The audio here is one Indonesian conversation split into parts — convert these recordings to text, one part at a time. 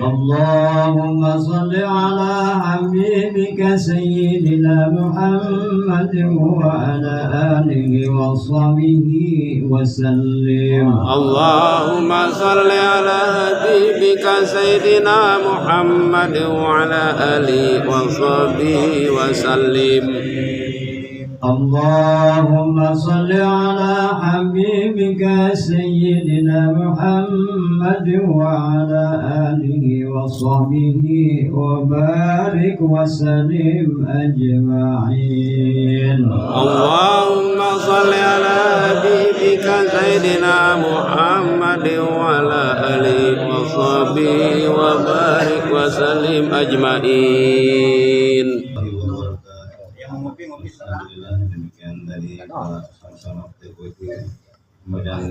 اللهم صل على حبيبك سيدنا محمد وعلى آله وصحبه وسلم. اللهم صل على حبيبك سيدنا محمد وعلى آله وصحبه وسلم. اللهم صل على حبيبك سيدنا محمد وعلى آله وصحبه وبارك وسلم أجمعين. اللهم صل على حبيبك سيدنا محمد وعلى آله وصحبه وبارك وسلم أجمعين. Alhamdulillah, demikian dari sama-sama kemudian dan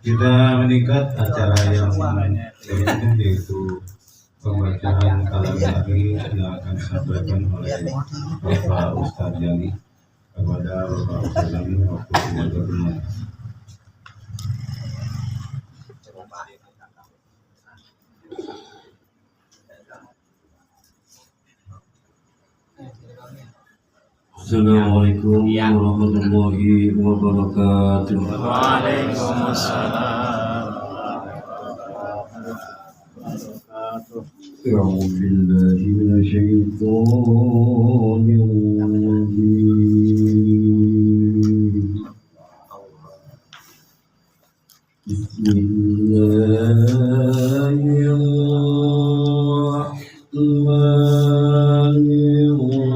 kita meningkat acara yang lainnya yaitu pembacaan kalam nabi yang akan disampaikan oleh Bapak Ustadz Jali. Kepada Bapak Ustadz Jali waktu tidak berkenan. Assalamualaikum warahmatullahi wabarakatuh. Waalaikumsalam. أعوذ بالله من الشيطان الرجيم. بسم الله الرحمن الرحيم.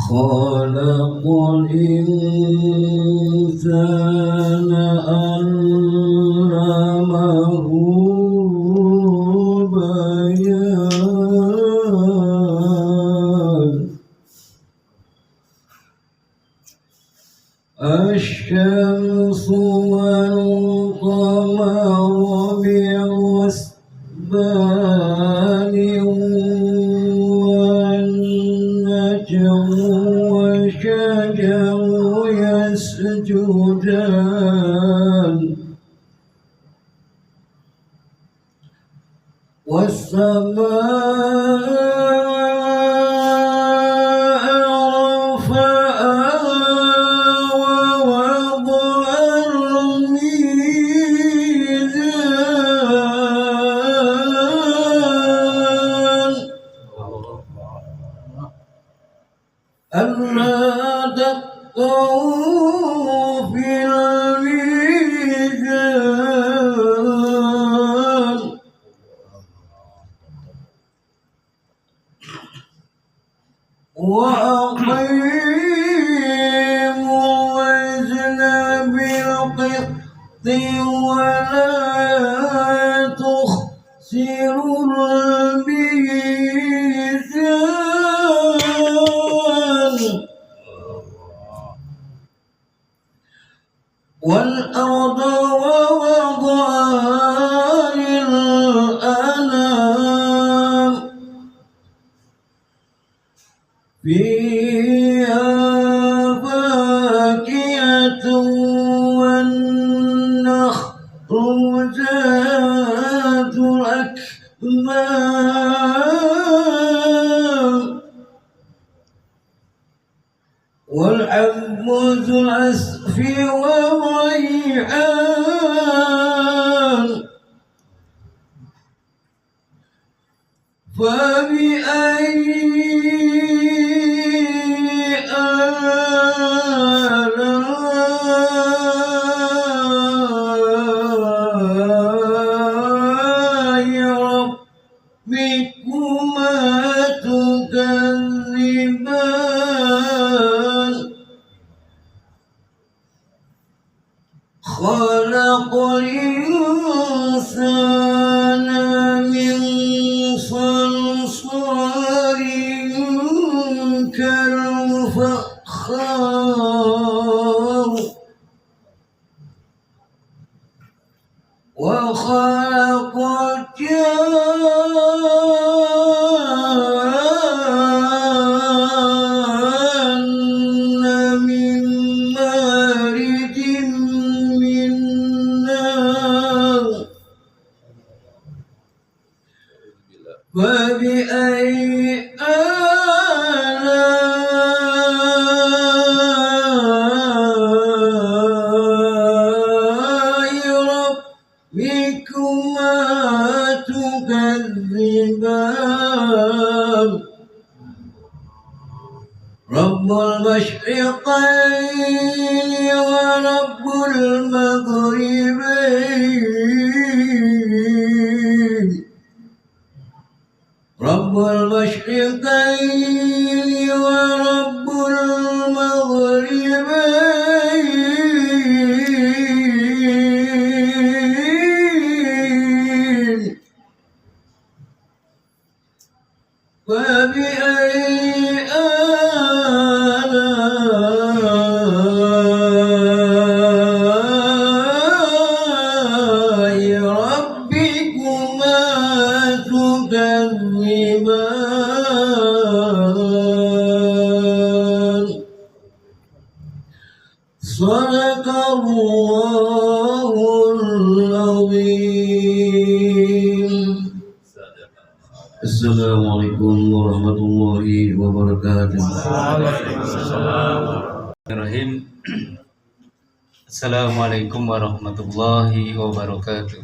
خلق الإنسان علمه البيان. الشمس والقمر بحسبان والنجم والشجر يسجدان والسماء رفعها ووضع الميزان ألا تطغوا في الميزان وأقيموا الوزن بالقسط ولا تخسروا الميزان والأرض ووضعها للأنام فيها فاكهة والنخل ذات الأكمام والحب ذو العصف والريحان فبأي آلاء ربكما تكذبان خلق الإنسان فبأي آلاء ربكما تكذبان رب المشرقين ورب المغربين رب المشرقين ورب المغربين فبأي آلاء ربكما تكذبان صدق الله العظيم. Assalamualaikum warahmatullahi wabarakatuh. Bismillahirrahmanirrahim. Assalamualaikum warahmatullahi wabarakatuh.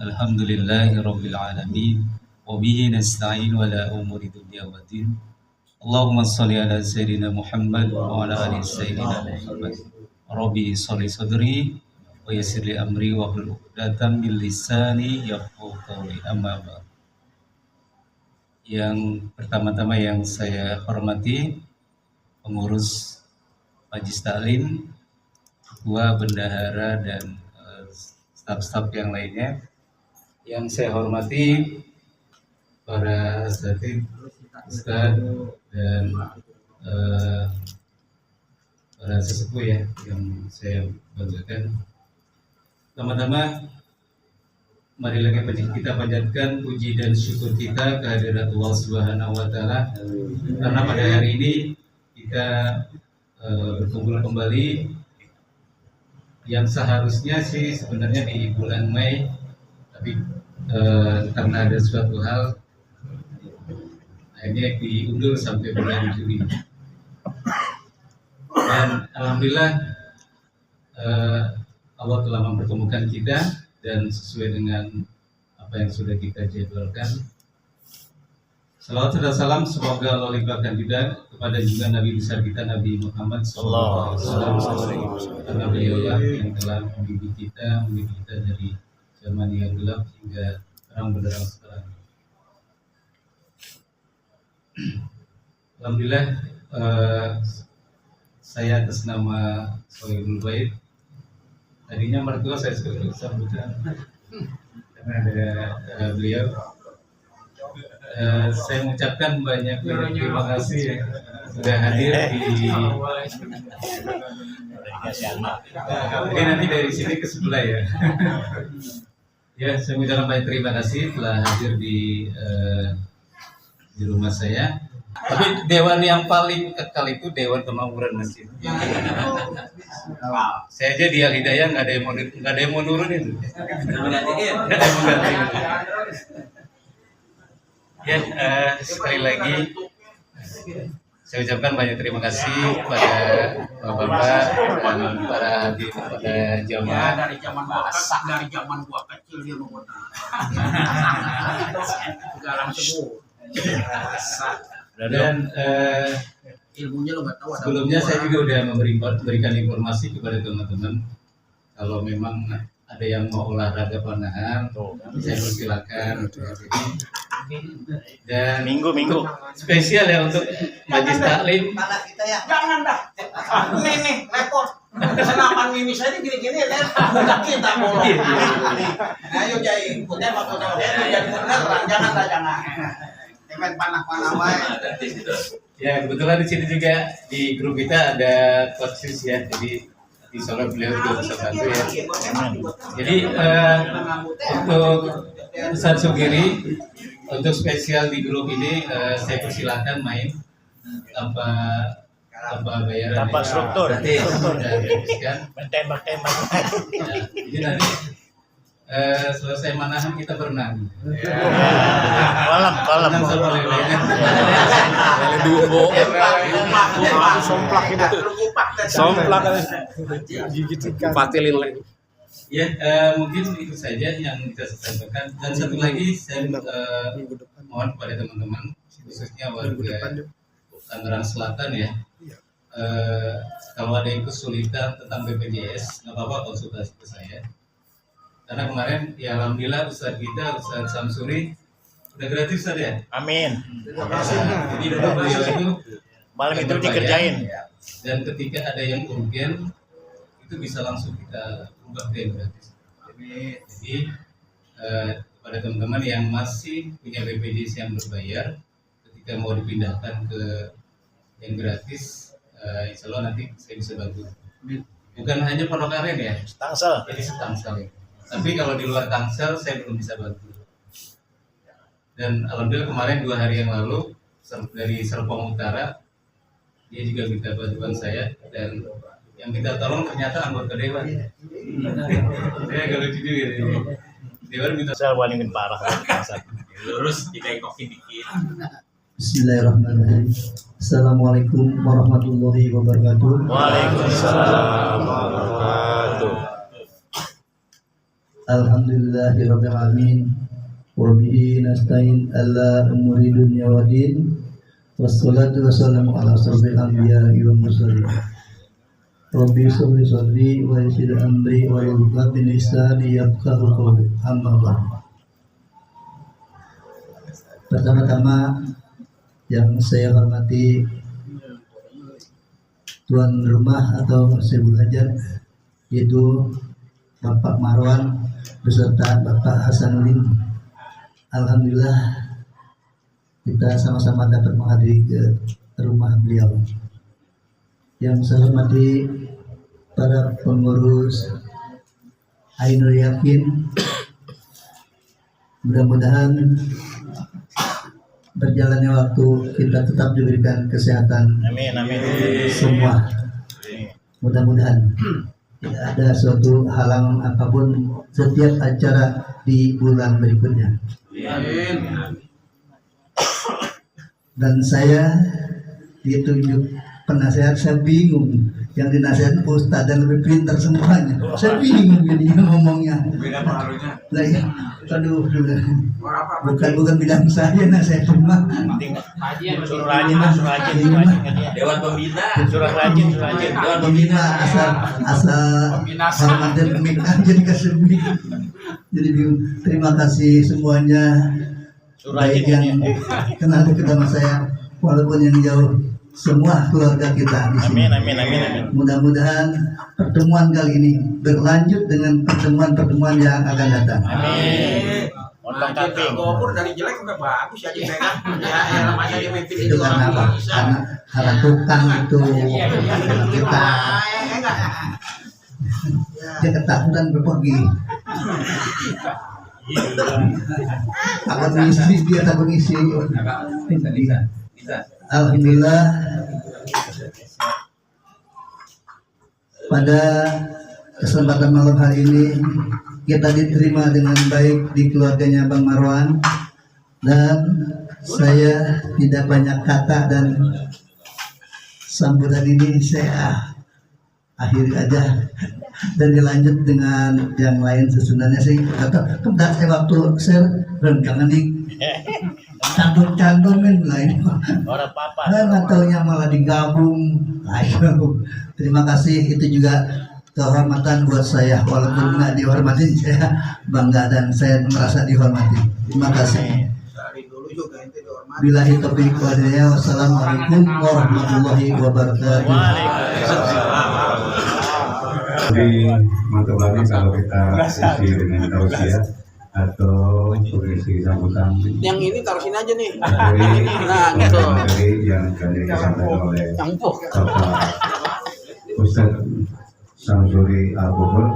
Alhamdulillahi rabbil alamin. Wa bihi nasta'in wa la umuri dunya wa din. Allahumma shalli ala sayyidina Muhammad wa ala ali sayyidina Muhammad. Rabbi shalli sadri wa yassir li amri wa hlul 'uqdatam min lisani yafqahu qawli. Amma ba'd. Yang pertama-tama yang saya hormati pengurus Majelis Taklim, ketua, bendahara dan staf-staf yang lainnya. Yang saya hormati para asatidz, ustaz dan para sesepuh ya yang saya banggakan. Pertama-tama marilah kita panjatkan puji dan syukur kita kehadirat Allah Subhanahu wa taala karena pada hari ini kita berkumpul kembali yang seharusnya sih sebenarnya di bulan Mei, tapi karena ada suatu hal akhirnya diundur sampai bulan Juli. Dan alhamdulillah Allah telah mempertemukan kita dan sesuai dengan apa yang sudah kita jadwalkan. Salawat dan salam semoga Allah limpahkan juga kepada juga Nabi besar kita Nabi Muhammad SAW, karena beliaulah yang telah mendidik kita dari zaman yang gelap hingga terang benderang sekarang. Alhamdulillah, saya atas nama Sohibul Bait. Tadinya mertua saya sudah sambutan karena ada beliau. Saya mengucapkan banyak terima kasih ya, sudah hadir di. Jadi nanti dari sini ke sebelah ya. Ya, saya mengucapkan banyak terima kasih telah hadir di rumah saya. Tapi dewan yang paling kekal itu Dewan Kemakmuran Masjid. Saya aja di Al Hidayah nggak ada yang mau nurun itu. Nggak ada yang mau gantiin. Ya, sekali lagi saya ucapkan banyak terima kasih kepada bapak-bapak dan para hadirin pada jamaah. Dari zaman masak, dari zaman gua kecil dia mau galang sebut. Dan Ilmunya lo nggak tahu. sebelumnya saya juga udah memberikan informasi kepada teman-teman kalau memang ada yang mau olahraga panahan, saya persilakan. Dan minggu spesial ya untuk Majelis Taklim. Jangan dah. Ini repot. Senapan mimi saya gini-gini lihat kita bola. Ayo Jai, kita waktu jangan beneran, jangan. Temen panah-panah wae. Ya, kebetulan di sini juga di grup kita ada coach ya, jadi di sore beliau juga bisa bantu ya. Jadi untuk Ustaz Sugiri, untuk spesial di grup ini saya persilahkan main tanpa bayaran, tanpa struktur. Nanti sudah diberikan. Tembak-tembak. Jadi nanti selesai manahan kita berenang. Kolam. Berenang sama lele. Somplak patilin lagi. Ya, mungkin itu saja yang kita sampaikan. Dan satu lagi saya mohon kepada teman-teman, khususnya warga Tangerang Selatan ya. Kalau ada yang kesulitan tentang BPJS, nggak apa-apa konsultasi ke saya. Karena kemarin ya alhamdulillah Ustadz kita, Ustadz Samsuri udah gratis Ustadz ya. Amin. Jadi beliau itu Malam itu dikerjain. dan ketika ada yang urgen itu bisa langsung kita ubah ke yang gratis. Jadi pada teman-teman yang masih punya BPJS yang berbayar, ketika mau dipindahkan ke yang gratis, insya Allah nanti saya bisa bantu. Bukan hanya Pondok Aren ya, Tangsel. jadi setangsel. Tapi kalau di luar Tangsel saya belum bisa bantu. Dan alhamdulillah kemarin 2 hari yang lalu dari Serpong Utara dia juga minta bantuan saya, dan yang minta tolong ternyata anggota dewan. Saya agak lucu juga ini. Dewan minta Tangsel paling parah. Lurus ditengokin dikit. Bismillahirrahmanirrahim. Assalamualaikum warahmatullahi wabarakatuh. Waalaikumsalam. Alhamdulillahirabbil alamin. Wa bihi nasta'in ala umuri dunya waddin. Wassalatu wassalamu ala asrofil anbiya'i wal mursalin. Rabbi sholli sadri wa yassir amri wa yulqat min lisani yafqahu qawli. Amma ba'd. Pertama-tama yang saya hormati tuan rumah atau sebul hajat, yaitu Bapak Marwan beserta Bapak Hasanuddin. Alhamdulillah kita sama-sama dapat menghadiri ke rumah beliau. Yang saya hormati para pengurus Ainul Yakin, mudah-mudahan berjalannya waktu kita tetap diberikan kesehatan. Amin. Semua. Mudah-mudahan tidak ada suatu halangan apapun setiap acara di bulan berikutnya. Amin. Dan saya ditunjuk penasehat, saya bingung. Yang dinasihatin Ustadz dan lebih pintar semuanya. Saya bingung jadinya ngomongnya. Beda pengaruhnya. Lah ya, aduh, bukan bidang saya, nah saya cuma Suruh rajin. Dewan Pembina. Suruh rajin. Dewan pembina asal hormatin mic aja dikasih mic. Jadi bingung. Terima kasih semuanya, baik yang kenal dekat sama saya walaupun yang jauh, semua keluarga kita di sini. Amin. Mudah-mudahan pertemuan kali ini berlanjut dengan pertemuan-pertemuan yang akan datang. Amin. Ontong kambing. Gopur dari jelek udah bagus ya Jeng. Ya namanya dia mimpi Itu karena apa? Karena tukang itu kita dia ketakutan berpergi. Takut ngisi, dia takut ngisi. Alhamdulillah pada kesempatan malam hari ini kita diterima dengan baik di keluarganya Bang Marwan, dan saya tidak banyak kata dan sambutan ini saya akhiri aja dan dilanjut dengan yang lain. Sebenarnya sih kemudian saya waktu saya jangan di cantum-cantumin lah ini. Orang papa. Nggak taunya malah digabung. Ayo, terima kasih, itu juga kehormatan buat saya, walaupun nggak dihormatin saya bangga dan saya merasa dihormati. Terima kasih. Billahi taufiq wal hidayah. Wassalamualaikum warahmatullahi wabarakatuh. Jadi mantap lagi kalau kita isi dengan tausiah atau berisi sambutan. Yang ini taruh sini aja nih. Dari Nah, gitu. dari yang akan disampaikan oleh Bapak Ustadz Samsuri Al-Bubur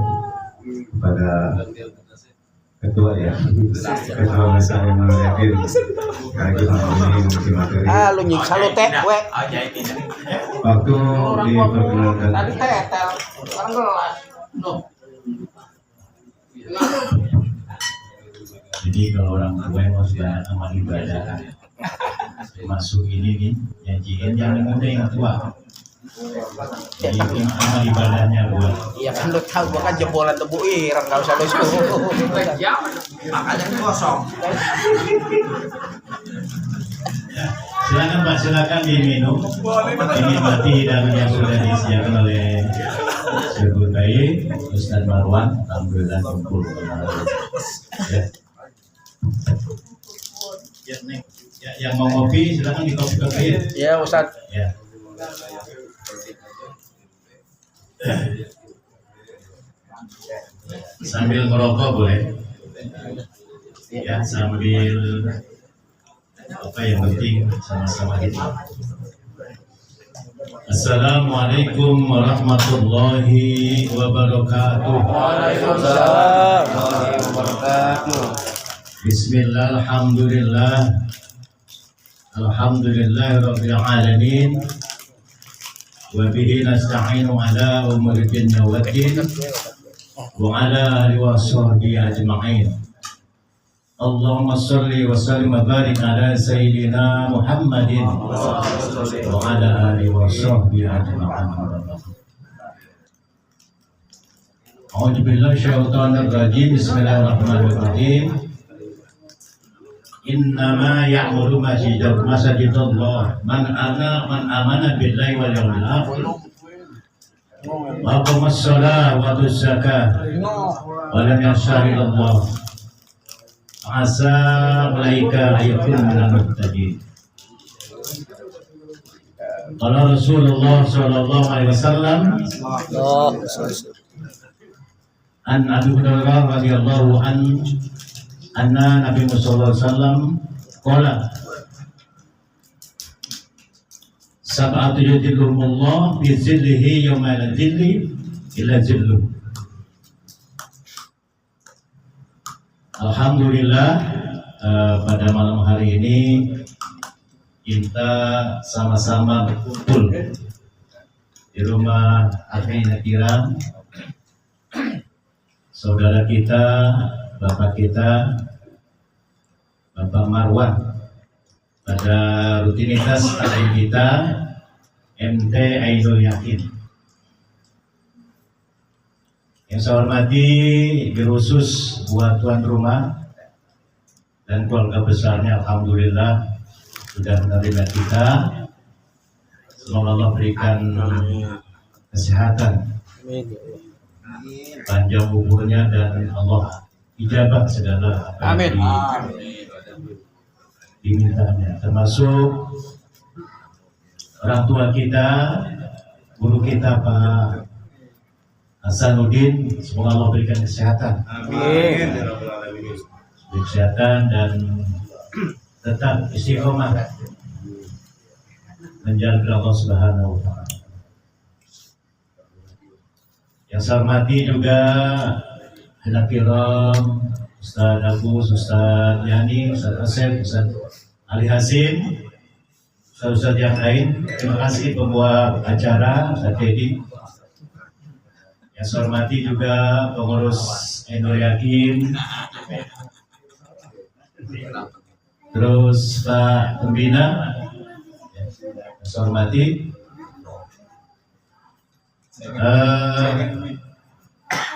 kepada ketua ya, ketua Masa Ainul Yakin. Sekaligus ini mengisi materi. Lu nyiksa lu teh, we. Waktu diperkenalkan Tadi tetel, sekarang gelas. Loh. Jadi kalau orang tua yang harus banyak amal ibadah, termasuk ini nih, nyajiin yang muda yang tua. Jadi amal ibadahnya buat. Iya kan lu tahu gua kan jebolan tebu ireng enggak usah lu suruh. Makanya kosong. Silakan Pak, silakan diminum, dinikmati dan yang sudah disediakan oleh Syekh Bayi, Ustaz Marwan. Alhamdulillah kumpul. Ya, Neng. Ya, yang mau ngopi silakan di kopi-kopi. Iya Ustaz. Ya. Sambil merokok boleh. Ya, sambil apa yang penting sama-sama itu. Assalamualaikum warahmatullahi wabarakatuh. Waalaikumsalam warahmatullahi wabarakatuh. Bismillah, alhamdulillah. Alhamdulillahirabbil alamin. Wa bihi nasta'inu ala umuri dunya waddin wa ala alihi wa sahbihi ajma'in. Allahumma shalli wa sallim wa barik ala sayyidina Muhammadin wa ala alihi wa sahbihi ajma'in. A'udzu billahi syaitonir rajim. Bismillahirrahmanirrahim. Innama ya'muru masajidallah man amana billahi wal yawmil akhir wa aqama as-salata wa atu az-zakata wa lam yakhsha illallah asa ulaika yakunu minal muttaqin. Qala Rasulullah sallallahu alaihi wasallam an Abu Hurairah radhiyallahu anhu anna Nabi sallallahu alaihi wasallam qala sab'atu yudhilluhumullah fi zillihi yawma la zilli illa zilluh. Alhamdulillah, pada malam hari ini kita sama-sama berkumpul di rumah akhirnya kiram saudara kita, bapak kita, Bapak Marwan, pada rutinitas taklim kita MT Ainul Yakin. Yang saya hormati khusus buat tuan rumah dan keluarga besarnya, alhamdulillah sudah menerima kita. Semoga Allah berikan kesehatan, panjang umurnya, dan Allah ijabah segala apa yang dimintanya, termasuk orang tua kita, guru kita Pak Hasanuddin. Semoga Allah berikan kesehatan, kesehatan dan tetap istiqomah menjaga Allah Subhanahu wa Ta'ala. Yang saya hormati juga Anak Kiram, Ustaz Agus, Ustaz Yani, Ustaz Asep, Ustaz Ali Hasim, Ustaz yang lain. Terima kasih pembuat acara, Ustaz Teddy. Yang saya hormati juga pengurus Ainul Yakin, terus Pak Pembina. Yang saya hormati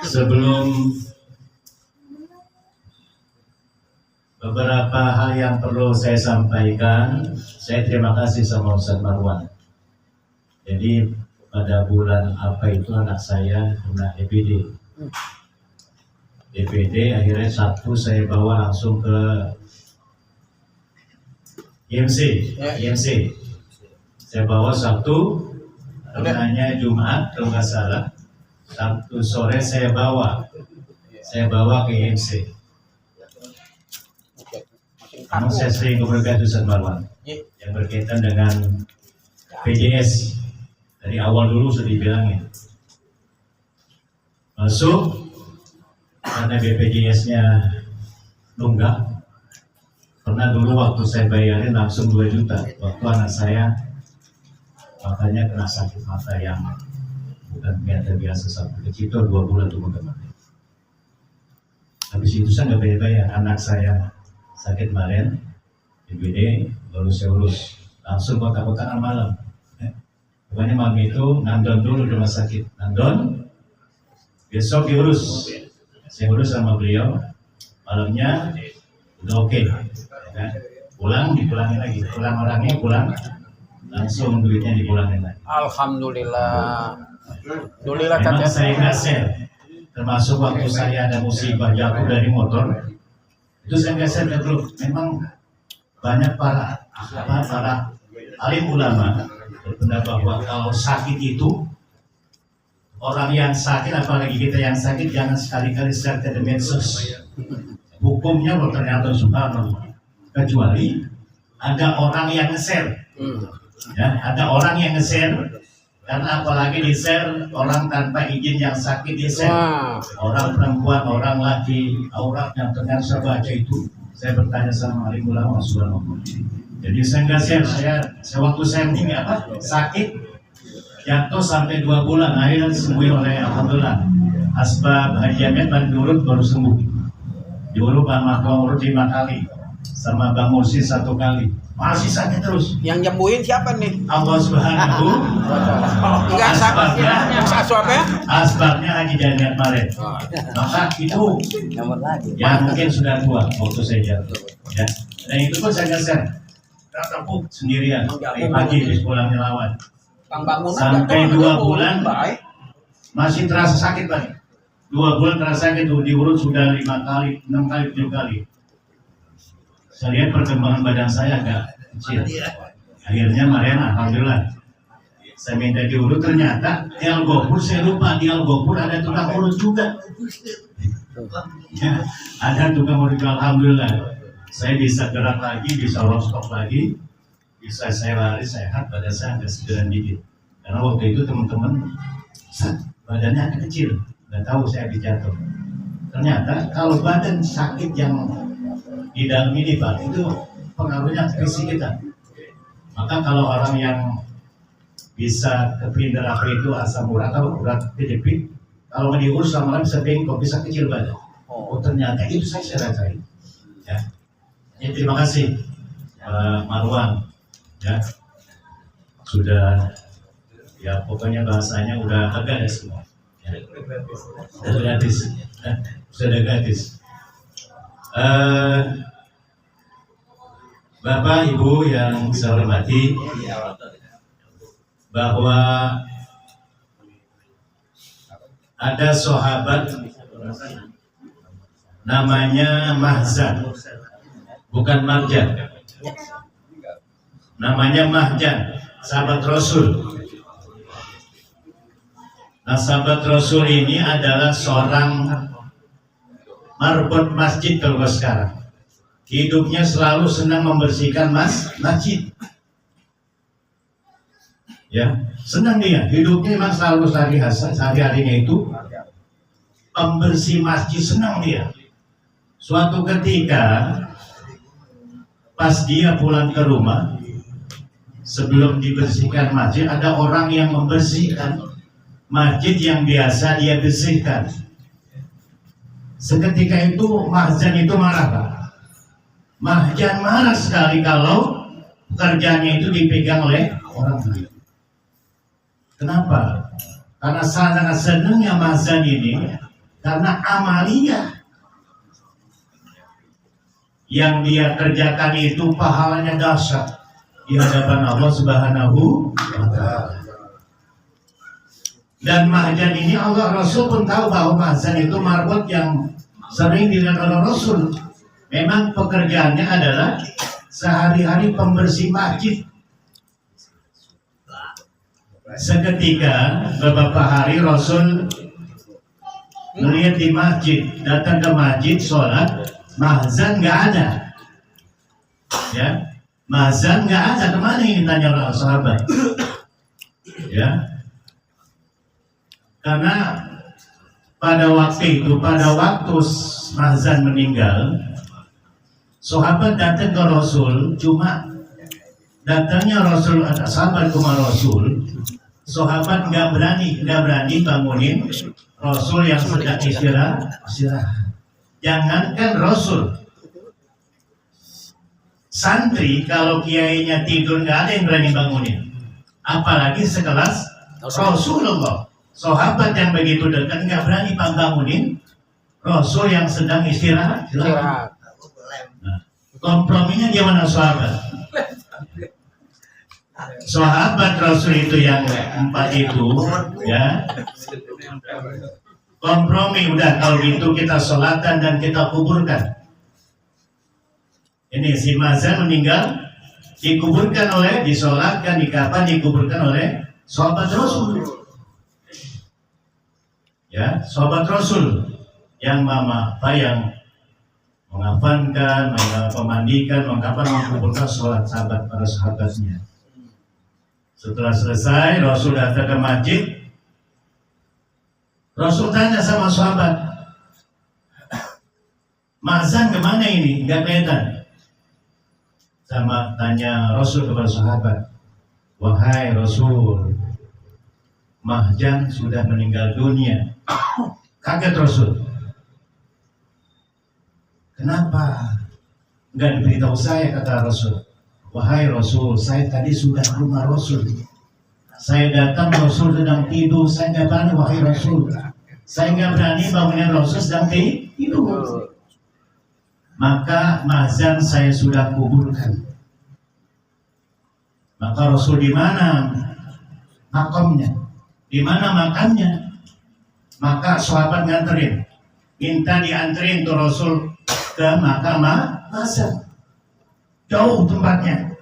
sebelum beberapa hal yang perlu saya sampaikan, saya terima kasih sama Ustaz Marwan. Jadi pada bulan apa itu anak saya kena DPD. Akhirnya Sabtu saya bawa langsung ke IMC. Saya bawa Sabtu, renanya Jumat kalau nggak salah. Sabtu sore saya bawa ke IMC. Namun saya sering komunikasi Ustaz Marwan yang berkaitan dengan PJS. Dari awal dulu sudah dibilangin masuk karena BPJS-nya nunggak. Pernah dulu waktu saya bayarin langsung 2 juta waktu anak saya matanya kena sakit mata yang bukan biasa, sampai kecil 2 bulan teman-teman. Habis itu saya nggak bayar-bayar. Anak saya sakit kemarin, IBD, baru saya urus. Langsung kotak-kotakan malam. Pokoknya malam itu nandon dulu di rumah sakit. Nandon, besok diurus. Saya urus sama beliau. Malamnya udah oke. Pulang, dipulangin lagi. Pulang orangnya, pulang. Langsung duitnya dipulangin lagi. Alhamdulillah. Alhamdulillah Memang Kak. saya nggak share. Termasuk waktu saya ada musibah jatuh dari motor. Itu saya nggak share ke grup. Memang banyak para alim ulama berpendapat bahwa kalau sakit itu, orang yang sakit, apalagi kita yang sakit, jangan sekali-kali share ke medsos. Hukumnya ternyata subhanallah. Kecuali ada orang yang nge-share, ya, ada orang yang nge-share, karena apalagi di-share orang tanpa izin yang sakit di-share, orang perempuan, orang laki, auratnya ternyata saya baca itu, saya bertanya sama alim ulama subhanallah. Jadi saya nggak share, saya waktu saya sakit, jatuh sampai 2 bulan, akhirnya disembuhin oleh alhamdulillah. Asbab Haji Ahmed Bandurut baru sembuh. Diurut sama Bang Urut 5 kali, sama Bang Mursi 1 kali, masih sakit terus. Yang nyembuhin siapa nih? Allah Subhanahu. Enggak asbabnya? Asbabnya Haji Daniel kemarin. Maka itu ya mungkin sudah tua waktu saya jatuh. Ya. Dan itu pun saya geser, tepuk sendirian. Pagi habis pulang nyelawan. Sampai 2 bulan masih terasa sakit Pak. 2 bulan terasa sakit, diurut sudah 5 kali, 6 kali, 7 kali. Saya lihat perkembangan badan saya agak kecil. Akhirnya kemarin alhamdulillah saya minta diurut, ternyata di Al-Ghafur, saya lupa di Al-Ghafur ada tukang urut juga. Ya, ada tukang urut, alhamdulillah. Saya bisa gerak lagi, bisa rostok lagi, bisa saya lari sehat, badan saya agak segeran dikit. Karena waktu itu teman-teman badannya agak kecil, nggak tahu saya dijatuh. Ternyata kalau badan sakit yang di dalam ini Pak, itu pengaruhnya ke fisik kita. Maka kalau orang yang bisa kepindah apa itu asam urat atau urat kejepit, kalau diurus lama-lama bisa bengkok, bisa kecil badan. Oh ternyata itu saya rasain. Ya. Ya, terima kasih Marwan. Ya, sudah. Ya pokoknya bahasanya udah lega ya semua. Ya. Sudah gratis. Ya. Sudah gratis. Bapak Ibu yang saya hormati, bahwa ada sahabat namanya Mahzan, bukan Marjan. Namanya Mahzan, sahabat Rasul. Nah, sahabat Rasul ini adalah seorang marbot masjid kalau sekarang. Hidupnya selalu senang membersihkan masjid. Ya, senang dia. Hidupnya memang selalu sehari-harinya itu pembersih masjid, senang dia. Suatu ketika pas dia pulang ke rumah, sebelum dibersihkan masjid, ada orang yang membersihkan masjid yang biasa dia bersihkan. Seketika itu Mahzan itu marah Pak. Mahzan marah sekali kalau pekerjaannya itu dipegang oleh orang lain. Kenapa? Karena sangat senangnya Mahzan ini karena amalia yang dia kerjakan itu pahalanya dahsyat di hadapan Allah Subhanahu wa Ta'ala. Dan Mahzan ini Allah Rasul pun tahu bahwa Mahzan itu marbot yang sering dilihat oleh Rasul. Memang pekerjaannya adalah sehari-hari pembersih masjid. Seketika beberapa hari Rasul melihat di masjid, datang ke masjid sholat, Mahzan nggak ada. Ya, Mahzan nggak ada, kemana ini tanya orang sahabat. Ya, karena pada waktu itu, pada waktu Mahzan meninggal, sahabat datang ke Rasul, cuma datangnya Rasul, ada sahabat ke Rasul, sahabat nggak berani bangunin Rasul yang sedang istirahat. Jangankan Rasul, santri kalau kiainya tidur nggak ada yang berani bangunin, apalagi sekelas Rasulullah. Sahabat yang begitu dekat nggak berani bangunin Rasul yang sedang istirahat. Istirahat. Nah, komprominya gimana sahabat? Sahabat Rasul itu yang 4 itu, ya, kompromi udah kalau gitu kita sholatan dan kita kuburkan. Ini si Mazan meninggal, dikuburkan oleh, disolatkan, dikafan, dikuburkan oleh sahabat Rasul. Ya, sahabat Rasul yang yang mengafankan, memandikan, mengkafan, menguburkan sholat sahabat para sahabatnya. Setelah selesai, Rasul datang ke masjid. Rasul tanya sama sahabat, Mazan kemana ini? Gak kelihatan. Sama tanya Rasul kepada sahabat, wahai Rasul, Mahjan sudah meninggal dunia. Kaget Rasul. Kenapa? Enggak diberitahu saya, kata Rasul. Wahai Rasul, saya tadi sudah ke rumah Rasul. Saya datang, Rasul sedang tidur. Saya nggak berani, wahai Rasul. Saya nggak berani bangunin Rasul sedang tidur. Maka Mazan saya sudah kuburkan. Maka Rasul di mana makamnya? Di mana makamnya? Maka sahabat nganterin, minta dianterin tuh Rasul ke makam Mazan. Jauh tempatnya.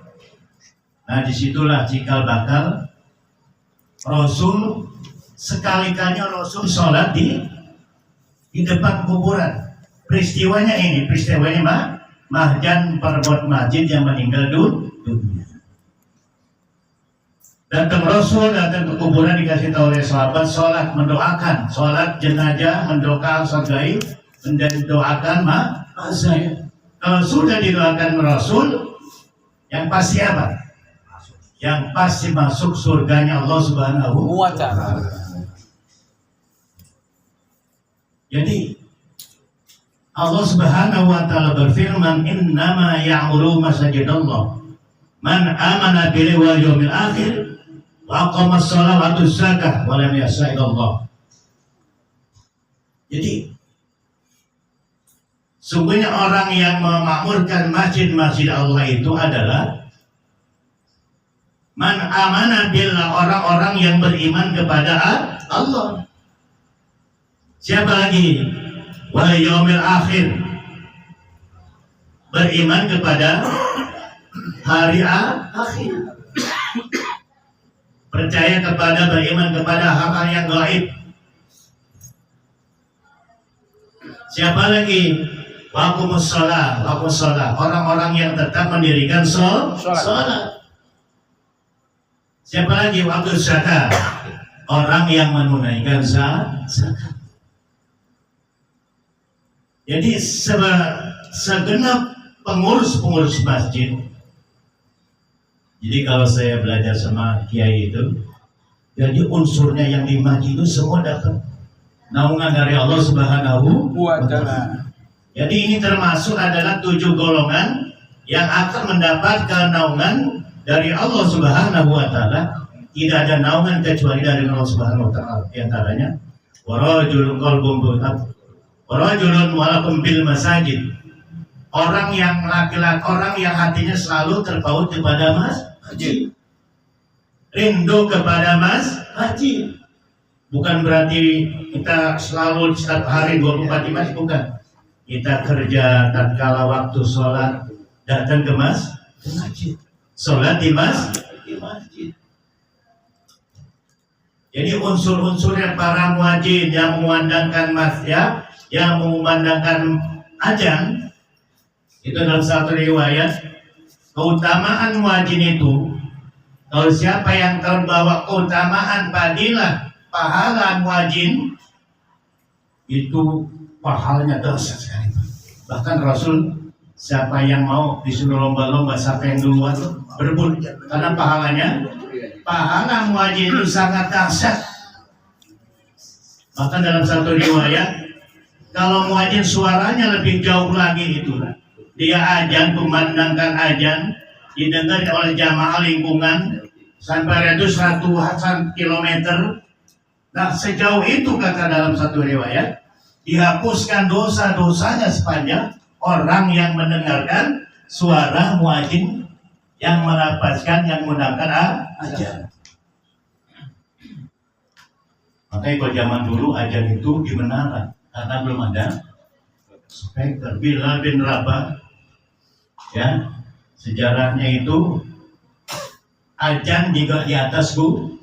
Nah disitulah cikal bakal Rasul, sekali-kali Rasul sholat di depan kuburan. Peristiwanya Mahjan perbuat masjid yang meninggal dunia. Datang Rasul, datang ke kuburan, dikasih tahu oleh sahabat, sholat, mendoakan, sholat jenazah, mendoakan surgai, mendoakan Mazan. Kalau sudah didoakan Rasul, yang pasti apa? Yang pasti masuk surganya Allah Subhanahu wa Ta'ala. Jadi Allah Subhanahu wa Ta'ala berfirman, innama ya'muru masajidallah man amana billahi wal yawmil akhir wa aqama as-salata wa atu zakah wa lam yas'a ilallah. Jadi sungguhnya orang yang memakmurkan masjid-masjid Allah itu adalah man amana billah, orang-orang yang beriman kepada Allah. Siapa lagi? Wal yaumil akhir, beriman kepada hari akhir, percaya kepada, beriman kepada hal-hal yang gaib. Siapa lagi? Waqumus shalah, orang-orang yang tetap mendirikan sholat. Siapa lagi? Waqtus zakat, orang yang menunaikan zakat. Jadi segenap pengurus masjid. Jadi kalau saya belajar sama kiai itu, jadi unsurnya yang di masjid itu semua dapat naungan dari Allah Subhanahu wa Ta'ala. Jadi ini termasuk adalah 7 golongan yang akan mendapatkan naungan dari Allah Subhanahu wa Ta'ala. Tidak ada naungan kecuali dari Allah Subhanahu wa Ta'ala. Di antaranya warajulun qalbun mu'min, warajulun walakum bil masajid, orang yang laki-laki, orang yang hatinya selalu terpaut kepada masjid, rindu kepada masjid. Bukan berarti kita selalu setiap hari 24 jam, bukan. Kita kerja tatkala waktu sholat datang ke masjid, sholat di masjid. Jadi unsur-unsurnya para muadzin yang mengumandangkan yang mengumandangkan azan itu dalam satu riwayat, keutamaan muadzin itu, kalau siapa yang terbawa keutamaan fadilah pahala muadzin itu pahalanya dahsyat sekali. Bahkan Rasul, siapa yang mau disuruh lomba-lomba siapa yang duluan berebut, karena pahala muadzin itu sangat dahsyat. Bahkan dalam satu riwayat, Kalau muadzin suaranya lebih jauh lagi itu, dia azan, kumandangkan azan, didengar oleh jamaah lingkungan sampai ratusan kilometer. Nah, sejauh itu kata dalam satu riwayat, dihapuskan dosa-dosanya sepanjang orang yang mendengarkan suara muadzin yang melafazkan, yang menggunakan azan. Makanya kalau zaman dulu azan itu di menara, karena belum ada speaker. Bilal bin Rabah, ya, sejarahnya itu azan juga di atas gunung,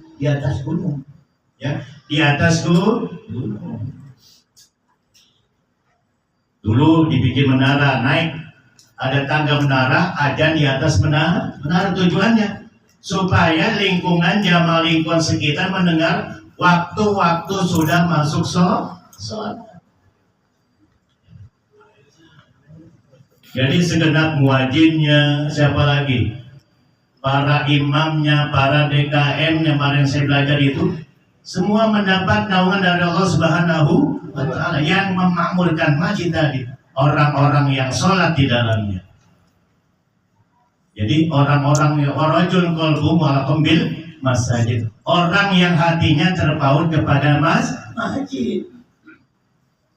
ya, di atas gunung. Dulu dibikin menara, naik, ada tangga menara, azan di atas menara. Tujuannya supaya lingkungan, jamaah lingkungan sekitar mendengar waktu-waktu sudah masuk sholat. Jadi segenap muadzinnya, siapa lagi? Para imamnya, para DKM-nya, kemarin saya belajar itu, semua mendapat naungan dari Allah Subhanahu wa Ta'ala yang memakmurkan masjid tadi, orang-orang yang sholat di dalamnya. Jadi orang-orang yang rajul qalbuhu mu'allaqun bil masjid, orang yang hatinya terpaut kepada masjid.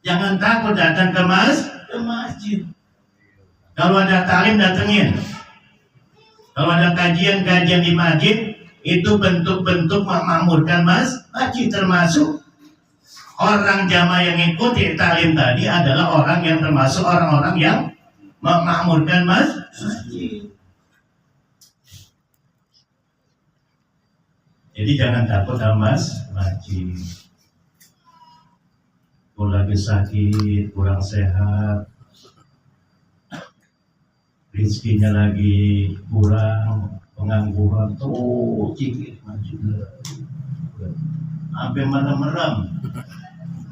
Jangan takut datang ke masjid. Kalau ada talim datengin. Kalau ada kajian-kajian di masjid, itu bentuk-bentuk memakmurkan masjid, termasuk orang jamaah yang ikuti talim tadi adalah orang yang termasuk orang-orang yang memakmurkan masjid. Jadi jangan takut sama masjid. Kalau lagi sakit, kurang sehat, rizkinya lagi kurang, pengangguran, tuh zikir masjid sampai merem-merem,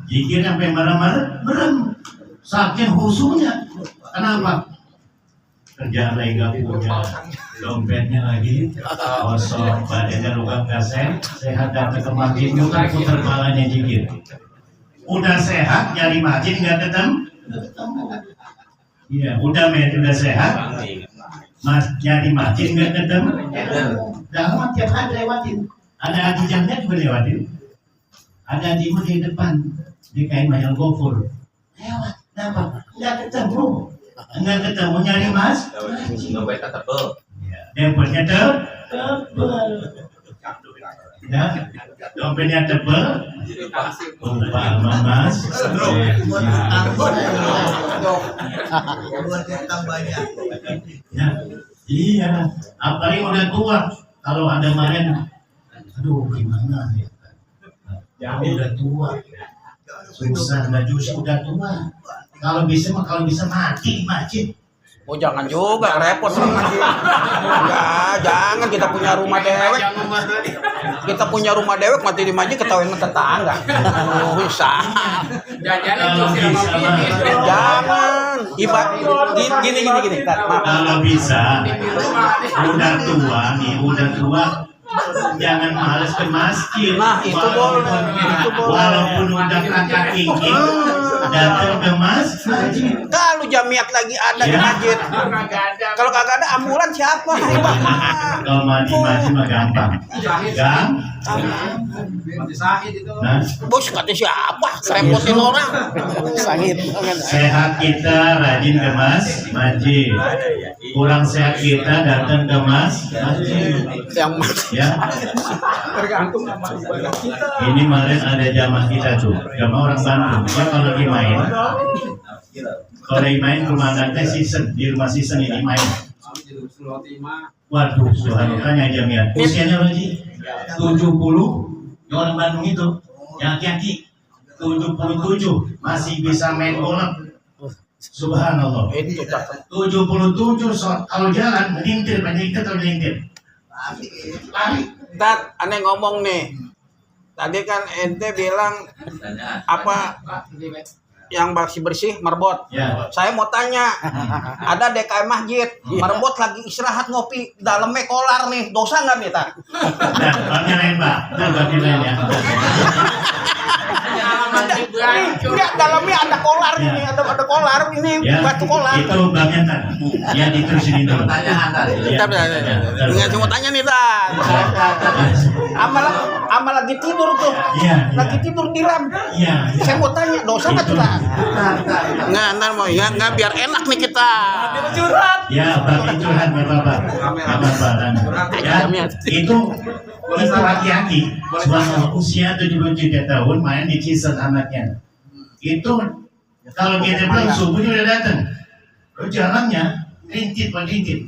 zikir sampai merem, saking khusyuknya. Kenapa? Kerjaan lagi gak punya, dompetnya lagi kosong, badannya luka kasih, sehat datang ke masjid, putar kepalanya zikir. Udah sehat nyari masjid nggak ketemu. Iya, udah sehat, nyari masjid nggak ketemu. Dalam tiap hari lewatin. Ada haji jamnya juga lewatin. Ada haji di depan, di kain mayang gofur. Lewat, kenapa? Nggak ketemu, nyari masjid. Dompetnya tebel. Dompetnya tebel. Ya, dompetnya tebel. Umpama mas. Ya, iya. Apalagi udah tua. Kalau ada main, aduh gimana ya? Udah tua. Susah, nggak justru udah tua. Kalau bisa mati di masjid. Oh jangan juga repot sama masjid. Enggak, jangan, kita punya rumah dewek. Kita punya rumah dewek mati di masjid ketahuan sama tetangga. Bisa. Jangan. Gini. Kalau bisa, udah tua, jangan males ke masjid. Nah, itu boleh. Walaupun udah kakak tinggi, datang ke masjid. Kalau jamiat lagi ada di masjid. Kalau kagak ada ambulan siapa? Kalau mati mah gampang. Nah, Bos kata siapa? Repotin orang. Sakit. sehat kita rajin ke masjid. Kurang sehat kita datang ke masjid. Yang Ya. Ini kemarin ada jamaah kita tuh, jamaah orang Bandung. Dia kalau lagi main, pemandangannya season, di rumah season ini main. Waduh, subhanallah jamiah. Usianya berapa sih? 70. Yang orang Bandung itu, yang laki-laki 77 masih bisa main bola. Subhanallah. 77 kalau jalan melintir, banyak kita atau melintir. Lari. Tat, aneh ngomong nih. Tadi kan ente bilang apa yang bersih marbot. Ya. Saya mau tanya, ada DKM masjid, marbot lagi istirahat ngopi, dalamnya kolar nih, dosa nggak nih Tat? Nah, bagian lain Pak. Nah, bagian lain ya. Enggak, dalamnya ada kolar ini, ada kolar ini, Ya, batu kolar. itu Bang Yantan. Ya diterusin dulu. Bentar, nggak cuma tanya nih Tan. Ama lagi tidur tuh, Iya. lagi tidur di ram. Iya. Saya mau tanya dosa nggak tuh Tan? Nggak, ntar mau ya nggak biar enak nih kita. Ya, Bang curhat nggak apa-apa. Nggak apa-apa. Dan ya, itu laki-laki, selama usia 73 tahun main di Cisen anaknya. Itu kalau kita bilang subuhnya udah datang, lo jalannya rintit. Ngikit.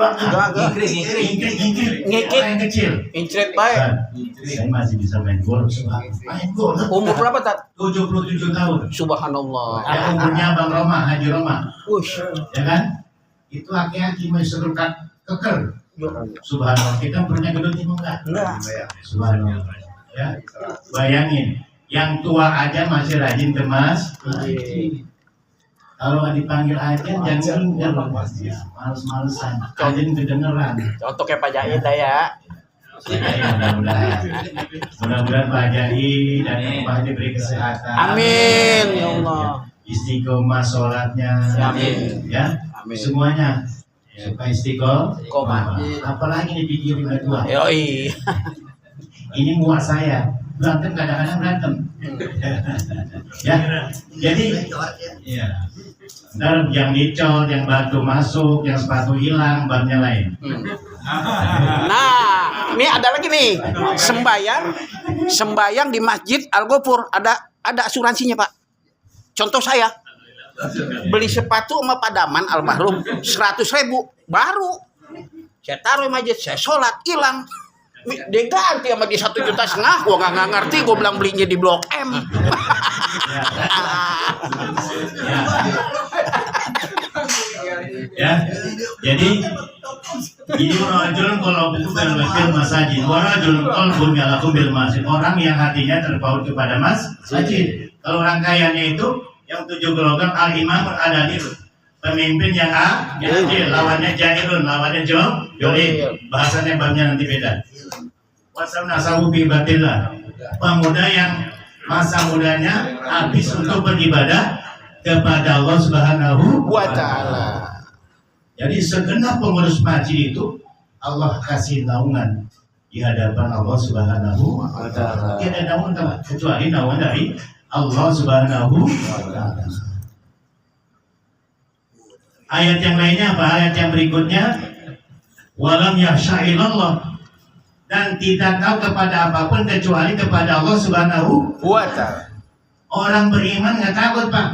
Orang yang kecil. Incret baik. Saya masih bisa main golf. Main golf. Umur berapa Tan? 77 tahun. Subhanallah. Ya, umurnya Bang Roma, Haji Roma. Wush. Ya kan? Itu aki-aki masih serukat keker. Subhanallah, kita punya gedung ini enggak? Subhanallah. Ya, bayangin, yang tua aja masih rajin ke masjid. Kalau dipanggil aja jangan ya, males-malesan, rajin kedengeran. Contoh kayak Pak Jahit ya. Ya, mudah-mudahan Pak Jai dan Pak diberi kesehatan. Amin ya Allah. Istiqomah sholatnya. Amin. Ya, Amin. semuanya. Ya, Pak Istiqomah. Apalagi dipikirin udah tua. Yoi. Ini muak saya. Berantem kadang-kadang berantem. Ya, jadi ya. Ntar yang dicol, yang batu masuk, yang sepatu hilang, bannya lain. Nah, ini ada lagi nih sembayang di Masjid Al Ghafur ada asuransinya Pak. Contoh saya beli sepatu sama Padaman almarhum 100.000 baru. Saya taruh di masjid, saya sholat hilang. Dia ganti sama dia 1,5 juta. Gua nggak ngerti, gua bilang belinya di Blok M. Ya, jadi ini rajulun kalau bukan wakil masjid, rajulun qalbun yalakum bil masjid, orang yang hatinya terpaut kepada masjid. Kalau rangkaiannya itu yang 7 gelombang al-imam al-adil, pemimpin yang adil, lawannya jahilun, lawannya jolim. Bahasanya babnya nanti beda. Wasamna sahubi batillah, pemuda yang masa mudanya habis untuk beribadah kepada Allah Subhanahu wa ta'ala. Jadi segenap pengurus masjid itu Allah kasih naungan di hadapan Allah Subhanahu wa ta'ala. Tidak ada naungan kecuali naungan dari Allah Subhanahu wa ta'ala. Ayat yang lainnya apa? Ayat yang berikutnya, walam yakhsha'ilallah, dan tidak tahu kepada apapun kecuali kepada Allah Subhanahu wa ta'ala. Orang beriman nggak takut Pak,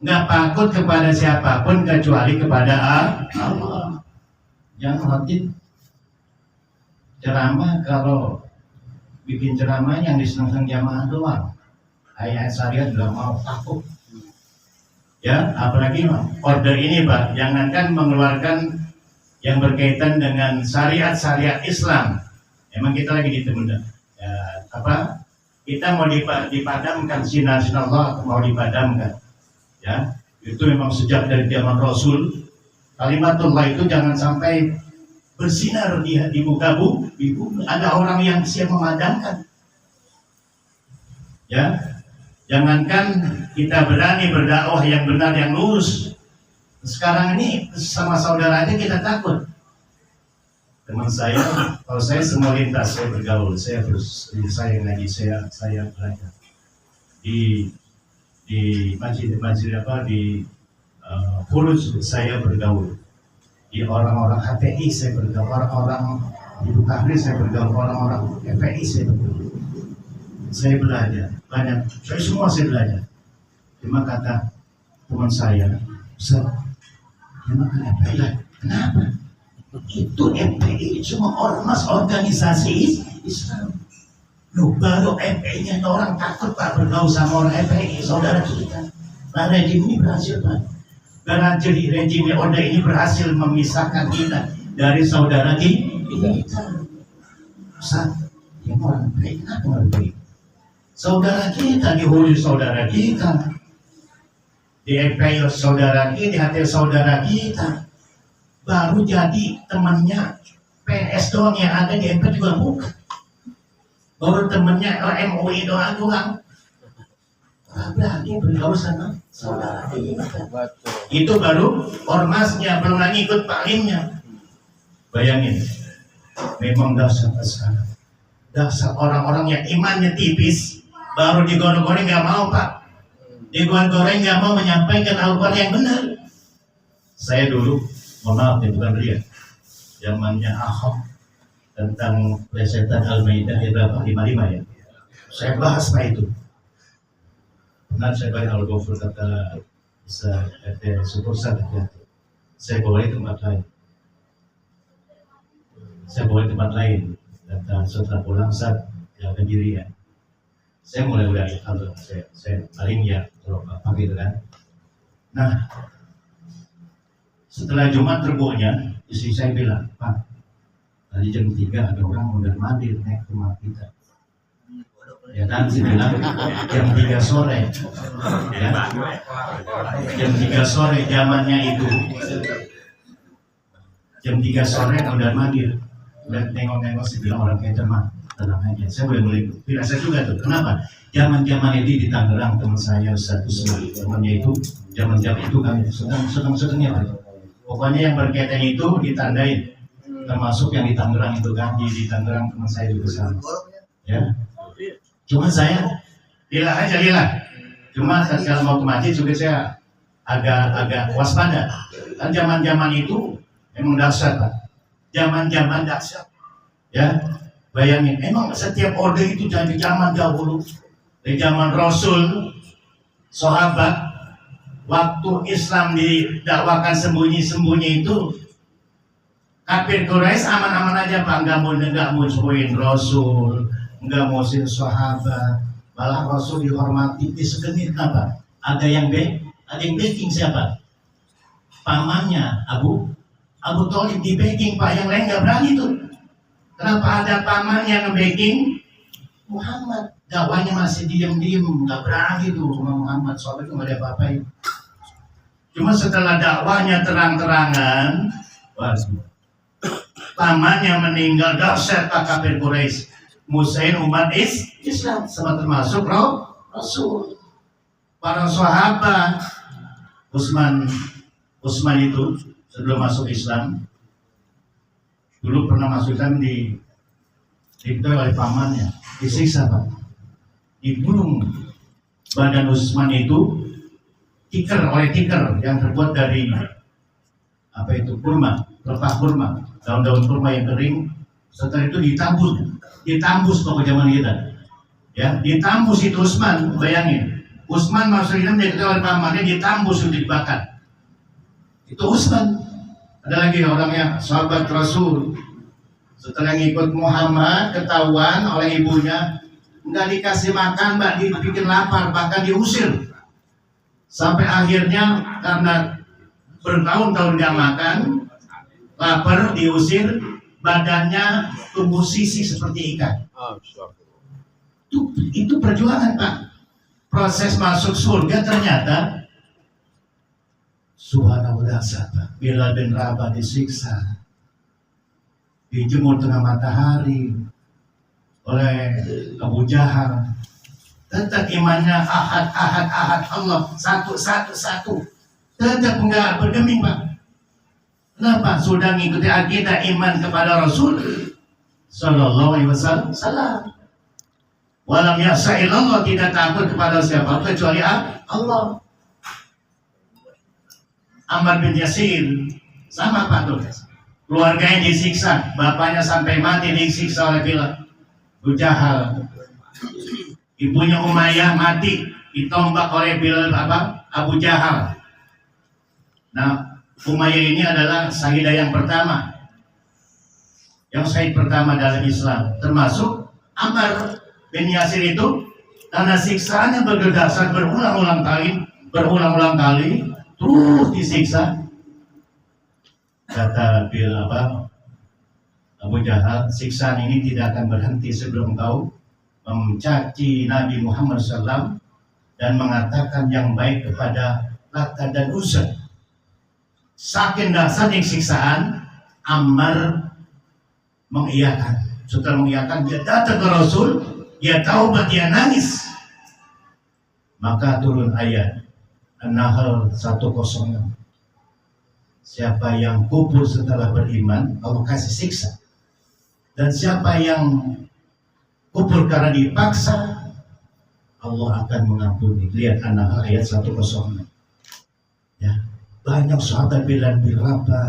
nggak takut kepada siapapun kecuali kepada Allah. Jangan khawatir ceramah, kalau bikin ceramah yang disenang jamaah doang, ayat syariat nggak mau, takut. Ya, apalagi order ini Pak, jangankan mengeluarkan yang berkaitan dengan syariat Islam. Emang kita lagi ditunda. Ya, apa? Kita mau dipadamkan sinar Allah, mau dipadamkan. Ya, itu memang sejak dari zaman Rasul. Kalimatullah itu jangan sampai bersinar di muka bumi. Ada orang yang siap memadamkan. Ya, jangankan kita berani berdakwah yang benar, yang lurus. Sekarang ini sama saudara aja kita takut. Teman saya, kalau saya semua lintas, saya bergaul, saya ngaji, saya belajar di masjid apa di Furuj saya bergaul, di orang-orang HTI saya bergaul, orang-orang Ibu Kahri saya bergaul, orang-orang FPI saya bergaul. Saya belajar banyak, saya belajar. Cuma kata teman saya, Ustaz, gimana FPI? Kenapa? Itu FPI cuma ormas organisasi Islam. Loh, baru FPI-nya orang takut Pak bergaul sama orang FPI, saudara kita. Nah, rejim ini berhasil Pak. Karena jadi rejim Orde ini berhasil memisahkan kita dari saudara kita. Ustaz, yang orang FPI kenapa orang FPI? Saudara kita dihuri saudara kita, di FPI saudara kita, di hati saudara kita. Baru jadi temannya PNS doang, yang ada di MP juga bukan. Baru temannya MUI doang. berarti bergaul sama saudara. Itu baru ormasnya, belum lagi ikut taklimnya. Bayangin, memang dasar sekarang. Dasar orang-orang yang imannya tipis, baru digoreng-goreng nggak mau Pak. Digoreng-goreng nggak mau menyampaikan Al-Quran yang benar. Saya dulu, mohon maaf ya bukan ria, zamannya Ahok tentang plesetan Al-Maidah ayat 55 ya. Saya bahas Pak itu. Pernah saya bayar Al-Ghafur kata bisa syukur saja. Saya bawa di tempat lain. Kata setelah pulang saat ya pendirian. Saya mulai udah saya paling ya kalau apa gitu kan. Nah, setelah Jumat Rebuknya, istri saya bilang, Pak, tadi jam 3 ada orang mondar mandir naik ke rumah kita. Ya kan, saya bilang jam 3 sore. Ya. Jam 3 sore zamannya itu. Jam 3 sore mondar mandir. Udah nengok-nengok saya bilang orang kayak tenang aja. Saya boleh firasat juga tuh. Kenapa? Zaman itu di Tangerang teman saya satu semua temannya itu zaman itu kan sedang-sedangnya Pak. Pokoknya yang berkaitan itu ditandain, termasuk yang di Tangerang itu kan di Tangerang teman saya juga sama. Ya. Cuma saya lila. Cuma kalau mau ke masjid juga saya agak waspada. Kan zaman itu emang dasar Pak. Zaman dahsyat, ya bayangin. Emang setiap orde itu dari zaman dahulu, dari zaman Rasul, sahabat, waktu Islam didakwakan sembunyi-sembunyi itu, kafir Quraisy aman-aman aja Pak, nggak mau suruhin Rasul, nggak mau sin sahabat, malah Rasul dihormati, disegenit apa? Ada yang backing siapa? Pamannya Abu Thalib di backing Pak, yang lain nggak berani tuh. Kenapa ada paman yang nge-backing Muhammad? Dakwanya masih diam-diam, nggak berani tuh sama Muhammad. Soalnya itu nggak ada apa-apain. Cuma setelah dakwanya terang-terangan, pamannya meninggal, dahsyat Pak kafir Quraisy, musain umat Islam, sama termasuk Rasul. Para sahabat, Utsman itu sebelum masuk Islam, dulu pernah masuk Islam diketahui oleh pamannya, disiksa Pak, dibunuh. Badan Utsman itu tikar yang terbuat dari apa itu pelepah kurma, daun-daun kurma yang kering. Setelah itu ditambus pokok zaman kita, ya ditambus itu Utsman. Bayangin, Utsman masuk Islam diketahui oleh pamannya, ditambus untuk dibakar. Itu Utsman. Ada lagi orang yang sahabat Rasul, setelah ngikut Muhammad ketahuan oleh ibunya nggak dikasih makan Mbak, dibikin lapar, bahkan diusir. Sampai akhirnya karena bertahun-tahun nggak makan, lapar, diusir, badannya tumbuh sisik seperti ikan. Itu perjuangan Pak. Proses masuk surga ternyata subhanallah Pak. Bilal bin Rabah disiksa, dijemur tengah matahari oleh Abu Jahal. Tetap imannya ahad Allah, satu. Tetap enggak bergeming Pak. Kenapa? Sudah mengikuti akidah iman kepada Rasul Sallallahu Alaihi Wasallam. Walam yasa illallah, tidak takut kepada siapa kecuali Allah. Ammar bin Yasir sama Pak tuh, keluarganya disiksa, bapaknya sampai mati disiksa oleh Abu Jahal, ibunya Umayyah mati ditombak oleh Abu Jahal. Nah, Umayyah ini adalah sahidah yang pertama, yang syahid pertama dalam Islam, termasuk Ammar bin Yasir itu karena siksaannya berdasar berulang-ulang kali terus disiksa. Kata Abu Jahal, siksaan ini tidak akan berhenti sebelum kau mencaci Nabi Muhammad SAW dan mengatakan yang baik kepada Lata dan Uzza. Saking dahsyatnya siksaan, Ammar mengiyakan. Setelah mengiyakan, dia datang ke Rasul, dia taubat, dia nangis. Maka turun ayat An-Nahl 106. Siapa yang kufur setelah beriman, Allah kasih siksa. Dan siapa yang kufur karena dipaksa, Allah akan mengampuni. Lihat An-Nahl ayat 106. Ya, banyak sahabat bilang berapa,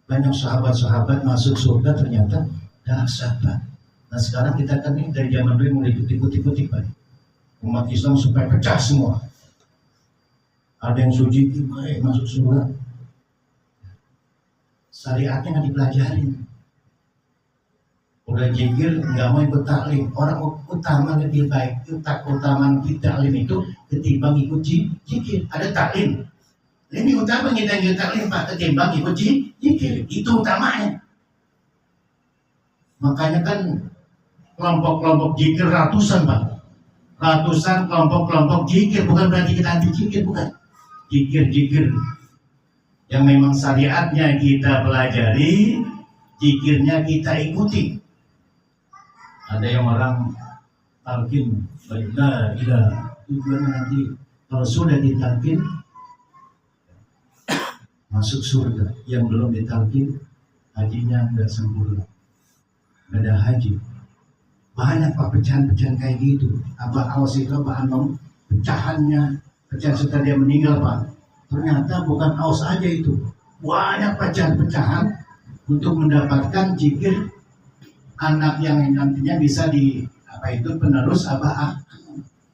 banyak sahabat-sahabat masuk surga ternyata dah sahabat. Nah sekarang kita kan ini dari zaman dulu mulai ikut-ikut Pak. Umat Islam supaya pecah semua. Ada yang suci baik masuk surga. Syariatnya nggak dipelajarin. Udah jikir nggak mau ikut taklim. Orang utama lebih baik. Utamaan taklim itu ketimbang ikut jikir. Ada taklim. Ini utama kita ikut taklim Pak ketimbang ikut jikir. Itu utamanya. Makanya kan kelompok-kelompok jikir ratusan Pak. Ratusan kelompok-kelompok jikir, bukan berarti kita anti jikir, bukan. Jikir-jikir yang memang syariatnya kita pelajari, jikirnya kita ikuti. Ada yang orang talqin, la ilaha tujuannya nanti kalau sudah ditalqin masuk surga. Yang belum ditalqin hajinya nggak sempurna, nggak ada haji. Banyak Pak pecahan-pecahan kayak gitu. Abah Awas itu Pak Anom, pecahannya, pecahan setelah dia meninggal Pak. Ternyata bukan Awas aja itu. Banyak pecahan-pecahan untuk mendapatkan jikir anak yang nantinya bisa penerus Abah.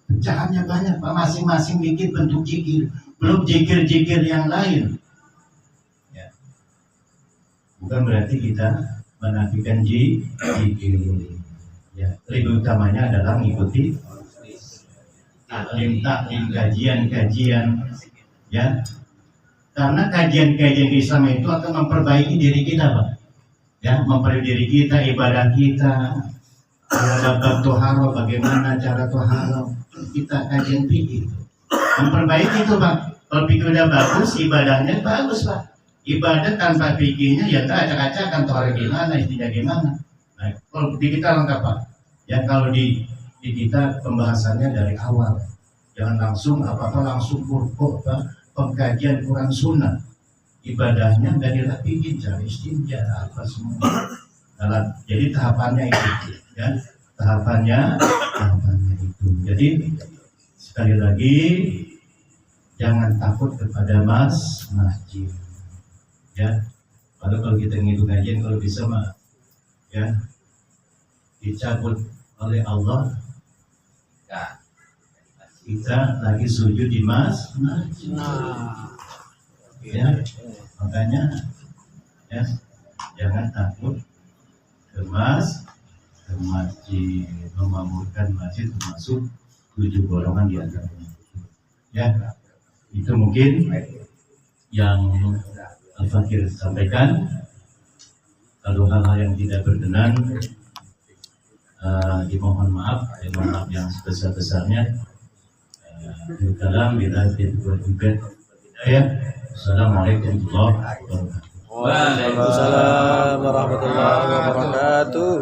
Pecahannya banyak Pak, masing-masing bikin bentuk jikir. Belum jikir-jikir yang lain. Ya. Bukan berarti kita menafikan jikir. Ya, lebih utamanya adalah mengikuti taklim, kajian, ya. Karena kajian-kajian Islam itu akan memperbaiki diri kita, Pak. Ya, memperbaiki diri kita, ibadah kita, bab toharo, bagaimana cara toharo, kita kajian fikih. Memperbaiki itu, Pak. Kalau fikih udah bagus, ibadahnya bagus, Pak. Ibadah tanpa fikihnya ya tak acak-acakan toharo gimana, istinya gimana. Nah, kalau di kita lengkap Pak. Ya kalau di kita pembahasannya dari awal. Jangan langsung apa-apa langsung purko pengkajian Quran Sunnah. Ibadahnya nggak dirapiin, cara istinja apa semua. Jadi tahapannya itu, ya tahapannya itu. Jadi sekali lagi jangan takut kepada masjid. Ya, kalau kita ngitung kajian kalau bisa mah ya dicabut oleh Allah ya, kita lagi sujud di masjid. Ya, makanya ya jangan takut ke masjid, memakmurkan masjid termasuk 7 golongan di antaranya. Ya, itu mungkin yang Al-Fakir sampaikan. Kalau hal-hal yang tidak berkenan dimohon maaf yang sebesar-besarnya. Kalam bila tidak ya. Assalamualaikum warahmatullahi wabarakatuh. Waalaikumsalam warahmatullahi wabarakatuh.